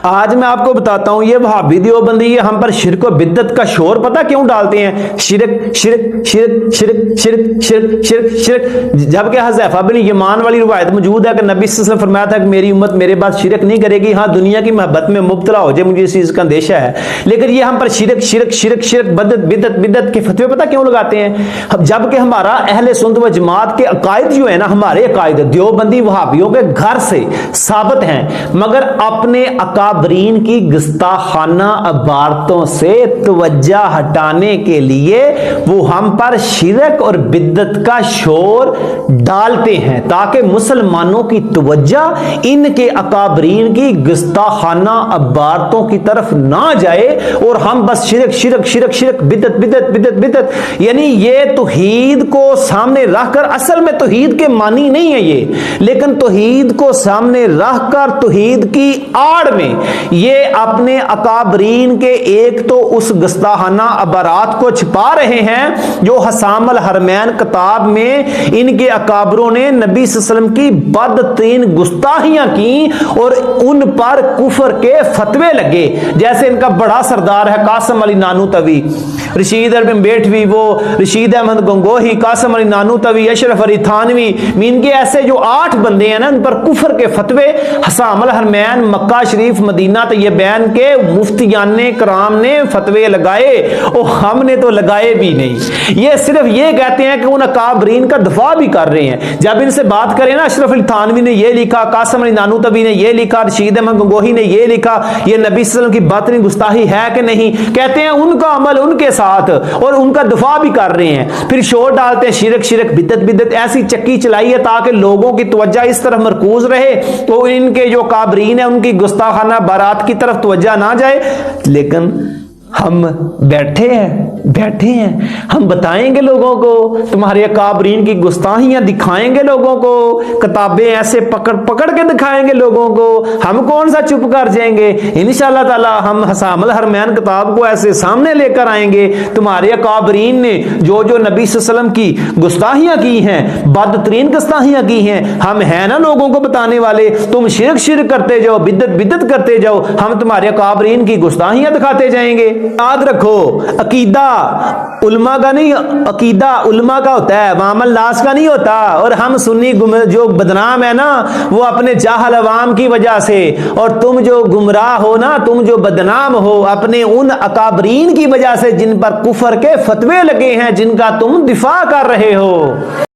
آج میں آپ کو بتاتا ہوں یہ وہابی دیوبندی یہ ہم پر شرک و بدعت کا شور پتہ کیوں ڈالتے ہیں؟ شرک شرک شرک شرک شرک شرک شرک شرک جبکہ حذیفہ بن یمان والی روایت موجود ہے کہ نبی صلی اللہ علیہ وسلم فرمایا تھا کہ میری امت میرے بعد شرک نہیں کرے گی، ہاں دنیا کی محبت میں مبتلا ہو جائے، مجھے اس چیز کا اندیشہ ہے، لیکن یہ ہم پر شرک شرک شرک شرک بدعت بدعت بدعت کے فتوے پتہ کیوں لگاتے ہیں؟ جبکہ ہمارا اہل سنت و جماعت کے عقائد جو ہے نا، ہمارے عقائد دیوبندی وہابیوں کے گھر سے ثابت ہیں، مگر اپنے اکابرین کی گستاخانہ عبارتوں سے توجہ ہٹانے کے لیے وہ ہم پر شرک اور بدعت کا شور ڈالتے ہیں تاکہ مسلمانوں کی توجہ ان کے اکابرین کی گستاخانہ عبارتوں کی طرف نہ جائے اور ہم بس شرک شرک شرک شرک بدعت بدعت بدعت بدعت، یعنی یہ توحید کو سامنے رکھ کر، اصل میں توحید کے معنی نہیں ہے یہ، لیکن توحید کو سامنے رکھ کر توحید کی آڑ میں یہ اپنے اکابرین کے ایک تو اس گستاخانہ عبارات کو چھپا رہے ہیں جو حسام الحرمین کتاب میں ان کے اکابروں نے نبی صلی اللہ علیہ وسلم کی بدترین گستاخیاں کی اور ان پر کفر کے فتوے لگے، جیسے ان کا بڑا سردار ہے قاسم علی نانوتوی، رشید اربن بیٹھوی، وہ رشید احمد گنگوہی، قاسم علی نانوتوی، اشرف علی تھانوی، ان کے ایسے جو 8 بندے ہیں نا، ان پر کفر کے فتوے حسام الحرمین مکہ شریف مدینہ طیبین کے مفتیان کرام نے فتوے لگائے اور ہم نے تو لگائے بھی نہیں، یہ صرف یہ کہتے ہیں کہ ان اکابرین کا دفاع بھی کر رہے ہیں۔ جب ان سے بات کریں نا، اشرف علی تھانوی نے یہ لکھا، قاسم علی نانوتوی نے یہ لکھا، رشید احمد گنگوہی نے یہ لکھا، یہ نبی صلی اللہ علیہ وسلم کی بدترین گستاخی ہے کہ نہیں؟ کہتے ہیں ان کا عمل ان کے ساتھ اور ان کا دفاع بھی کر رہے ہیں، پھر شور ڈالتے ہیں شرک شرک بدعت بدعت، ایسی چکی چلائی ہے تاکہ لوگوں کی توجہ اس طرف مرکوز رہے تو ان کے جو کابرین ہیں ان کی گستاخانہ بارات کی طرف توجہ نہ جائے، لیکن ہم بیٹھے ہیں ہم بتائیں گے لوگوں کو، تمہارے اکابرین کی گستاخیاں دکھائیں گے لوگوں کو، کتابیں ایسے پکڑ کے دکھائیں گے لوگوں کو، ہم کون سا چپ کر جائیں گے؟ انشاءاللہ تعالی ہم حسام الحرمین کتاب کو ایسے سامنے لے کر آئیں گے، تمہارے اکابرین نے جو جو نبی صلی اللہ علیہ وسلم کی گستاخیاں کی ہیں، بدترین گستاخیاں کی ہیں، ہم ہیں نا لوگوں کو بتانے والے، تم شرک شرک کرتے جاؤ، بدعت بدعت کرتے جاؤ، ہم تمہارے اکابرین کی گستاخیاں دکھاتے جائیں گے۔ یاد رکھو عقیدہ علماء کا نہیں، عقیدہ علماء کا ہوتا ہے، عوام الناس کا نہیں ہوتا، اور ہم سنی جو بدنام ہے نا وہ اپنے جاہل عوام کی وجہ سے، اور تم جو گمراہ ہو نا، تم جو بدنام ہو اپنے ان اکابرین کی وجہ سے جن پر کفر کے فتوے لگے ہیں، جن کا تم دفاع کر رہے ہو۔